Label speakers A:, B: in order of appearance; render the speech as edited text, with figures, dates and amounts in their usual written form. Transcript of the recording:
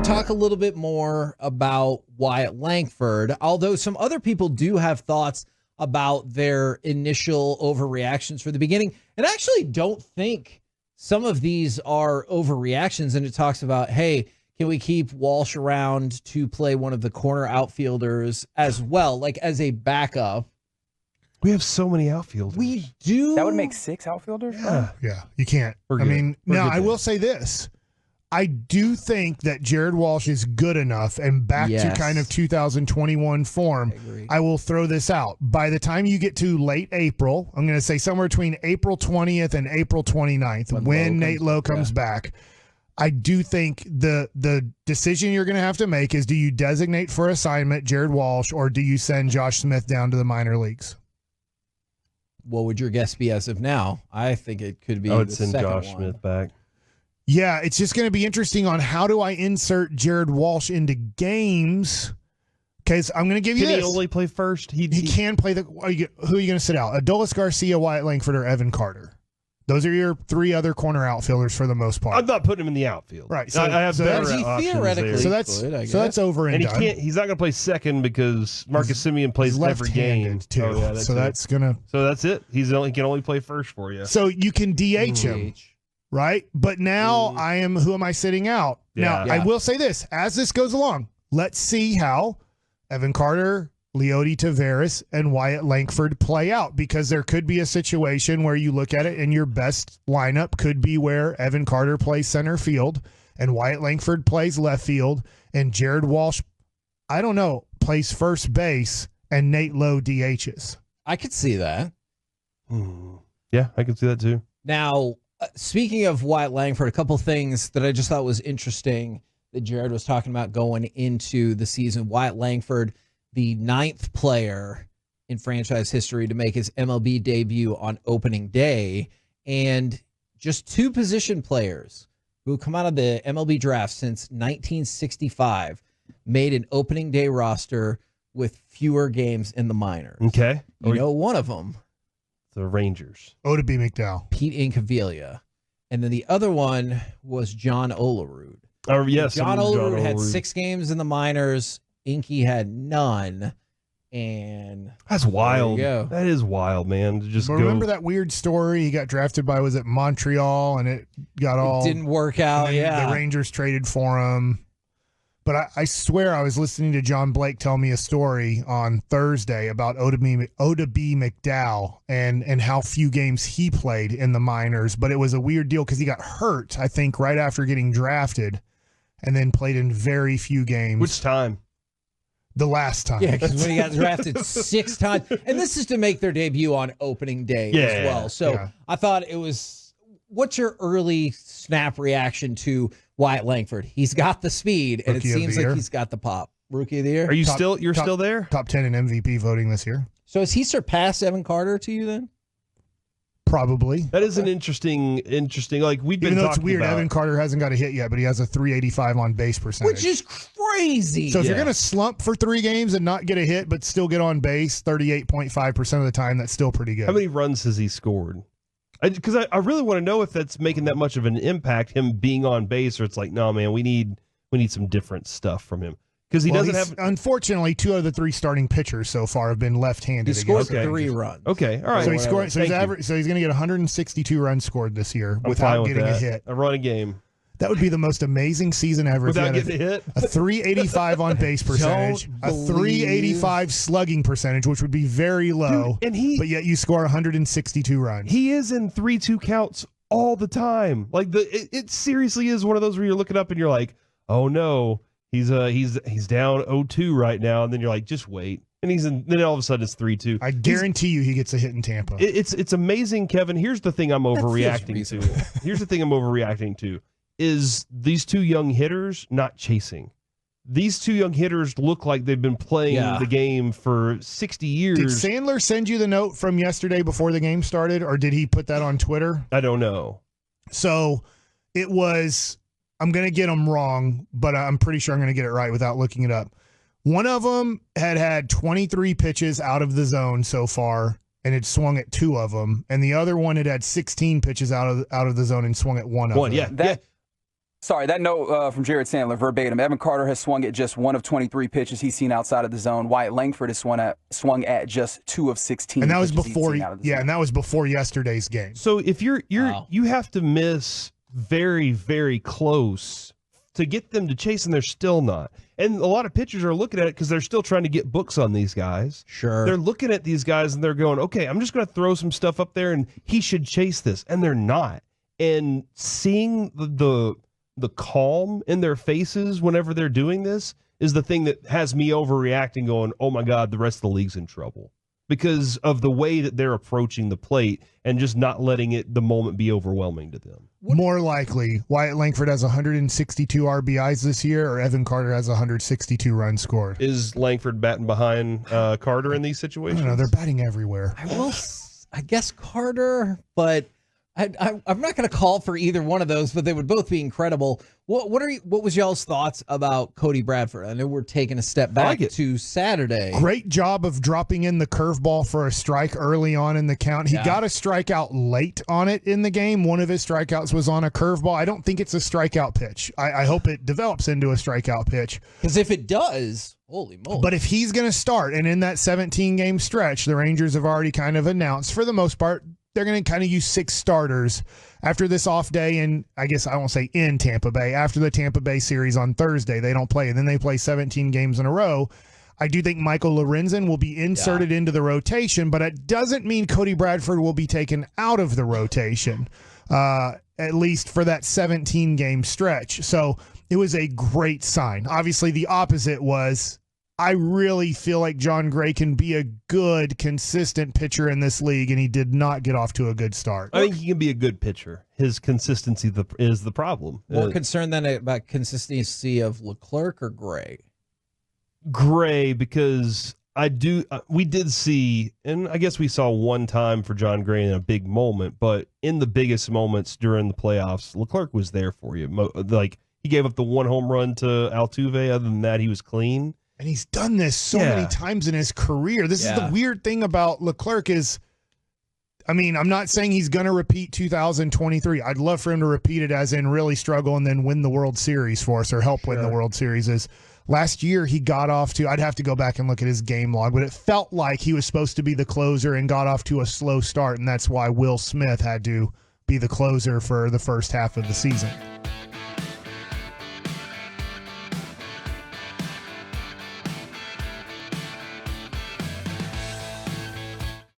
A: talk a little bit more about Wyatt Langford, although some other people do have thoughts about their initial overreactions for the beginning. And I actually don't think some of these are overreactions. And it talks about, hey, can we keep Walsh around to play one of the corner outfielders as well, like as a backup?
B: We have so many outfielders.
A: We do.
C: That would make 6 outfielders?
D: Yeah, you can't. I mean, now I will say this. I do think that Jared Walsh is good enough and back to kind of 2021 form. I will throw this out. By the time you get to late April, I'm going to say somewhere between April 20th and April 29th, when Nate Lowe comes back, I do think the decision you're going to have to make is, do you designate for assignment Jared Walsh, or do you send Josh Smith down to the minor leagues?
A: What would your guess be as of now? I think it could be
B: I would send Josh Smith back.
D: Yeah, it's just going to be interesting on how do I insert Jared Walsh into games, because I'm going to give you this.
B: Can he only play first?
D: He can play the. Who are you going to sit out? Adolis Garcia, Wyatt Langford, or Evan Carter? Those are your 3 other corner outfielders for the most part.
B: I'm not putting him in the outfield.
D: Right.
B: So I have better options there.
D: So that's over and done.
B: He's not going to play second because Marcus Semien plays every game
D: too. Oh, yeah, so that's it.
B: He can only play first for you.
D: So you can DH him. Right? But now who am I sitting out? Now, I will say this. As this goes along, let's see how Evan Carter, Leody Taveras, and Wyatt Langford play out, because there could be a situation where you look at it and your best lineup could be where Evan Carter plays center field and Wyatt Langford plays left field and Jared Walsh, I don't know, plays first base and Nate Lowe DHs.
A: I could see that.
B: Yeah, I could see that too.
A: Now, speaking of Wyatt Langford, a couple things that I just thought was interesting that Jared was talking about going into the season. Wyatt Langford, the 9th player in franchise history to make his MLB debut on opening day, and just 2 position players who come out of the MLB draft since 1965 made an opening day roster with fewer games in the minors.
B: Okay.
A: You know, one of them,
B: the Rangers.
D: Odubie McDowell.
A: Pete Incaviglia. And then the other one was John Olerud.
B: Oh, yes.
A: John Olerud had 6 games in the minors. Inky had none. And
B: that's wild. That is wild, man. To just
D: remember that weird story? He got drafted by, was it Montreal? And it
A: didn't work out.
D: The Rangers traded for him. But I swear I was listening to John Blake tell me a story on Thursday about Odubie McDowell and how few games he played in the minors. But it was a weird deal because he got hurt, I think, right after getting drafted, and then played in very few games.
B: Which time?
D: The last time.
A: Yeah, because when he got drafted 6 times. And this is to make their debut on opening day as well. So I thought it was, what's your early snap reaction to Wyatt Langford? He's got the speed, and it seems like he's got the pop. Rookie of the year?
B: Are you still there?
D: Top 10 in MVP voting this year.
A: So has he surpassed Evan Carter to you then?
D: Probably.
B: That is an interesting. Like we've been.
D: Even though it's
B: talking
D: weird,
B: about.
D: Evan Carter hasn't got a hit yet, but he has a 385 on base percentage,
A: which is crazy.
D: So if you're going to slump for 3 games and not get a hit, but still get on base 38.5% of the time, that's still pretty good.
B: How many runs has he scored? Because I really want to know if that's making that much of an impact, him being on base, or it's like, no, man, we need some different stuff from him. Because he doesn't have.
D: Unfortunately, 2 of the 3 starting pitchers so far have been left-handed.
A: He scored 3 runs.
B: Okay, all right.
D: So he's scoring. So he's going to get 162 runs scored this year without getting a hit.
B: A run a game.
D: That would be the most amazing season ever.
B: Without getting a hit?
D: A 385 on base percentage, a 385 slugging percentage, which would be very low. Dude, but yet you score 162 runs.
B: He is in 3-2 counts all the time. Like it seriously is one of those where you're looking up and you're like, oh no. He's down 0-2 right now, and then you're like, just wait, and then all of a sudden it's 3-2.
D: I guarantee you he gets a hit in Tampa.
B: It's amazing, Kevin. Here's the thing I'm overreacting to. Here's the thing I'm overreacting to is these 2 young hitters not chasing. These 2 young hitters look like they've been playing the game for 60 years.
D: Did Sandler send you the note from yesterday before the game started, or did he put that on Twitter?
B: I don't know.
D: So it was. I'm going to get them wrong, but I'm pretty sure I'm going to get it right without looking it up. One of them had 23 pitches out of the zone so far, and it swung at 2 of them. And the other one had 16 pitches out of the zone and swung at 1 of them.
B: Yeah.
C: Sorry, that note from Jared Sandler, verbatim. Evan Carter has swung at just 1 of 23 pitches he's seen outside of the zone. Wyatt Langford has swung at just 2 of 16.
D: And that was before, and that was before yesterday's game.
B: So if you have to miss very, very close to get them to chase, and they're still not. And a lot of pitchers are looking at it because they're still trying to get books on these guys.
A: Sure.
B: They're looking at these guys and they're going, okay, I'm just going to throw some stuff up there and he should chase this. And they're not. And seeing the calm in their faces whenever they're doing this is the thing that has me overreacting, going, oh my God, the rest of the league's in trouble because of the way that they're approaching the plate and just not letting the moment be overwhelming to them.
D: More likely, Wyatt Langford has 162 RBIs this year, or Evan Carter has 162 runs scored.
B: Is Langford batting behind Carter in these situations?
D: I don't know. They're batting everywhere.
A: I guess Carter, but I'm not going to call for either one of those, but they would both be incredible. What was y'all's thoughts about Cody Bradford? I know we're taking a step back to Saturday.
D: Great job of dropping in the curveball for a strike early on in the count. He got a strikeout late on it in the game. One of his strikeouts was on a curveball. I don't think it's a strikeout pitch. I hope it develops into a strikeout pitch.
A: Because if it does, holy moly.
D: But if he's going to start, and in that 17-game stretch, the Rangers have already kind of announced, for the most part, they're going to kind of use 6 starters after this off day, and I guess I won't say in Tampa Bay. After the Tampa Bay series on Thursday, they don't play, and then they play 17 games in a row. I do think Michael Lorenzen will be inserted into the rotation, but it doesn't mean Cody Bradford will be taken out of the rotation, at least for that 17-game stretch. So it was a great sign. Obviously, the opposite was, I really feel like John Gray can be a good, consistent pitcher in this league, and he did not get off to a good start.
B: I think he can be a good pitcher. His consistency is the problem.
A: More concerned than about consistency of Leclerc or Gray?
B: Gray, because we did see, and I guess we saw one time for John Gray in a big moment, but in the biggest moments during the playoffs, Leclerc was there for you. Like, he gave up the 1 home run to Altuve. Other than that, he was clean.
D: And he's done this so many times in his career. This is the weird thing about Leclerc is, I mean, I'm not saying he's going to repeat 2023. I'd love for him to repeat it as in really struggle and then win the World Series for us, or help win the World Series. Last year, he got off to, I'd have to go back and look at his game log, but it felt like he was supposed to be the closer and got off to a slow start, and that's why Will Smith had to be the closer for the first half of the season.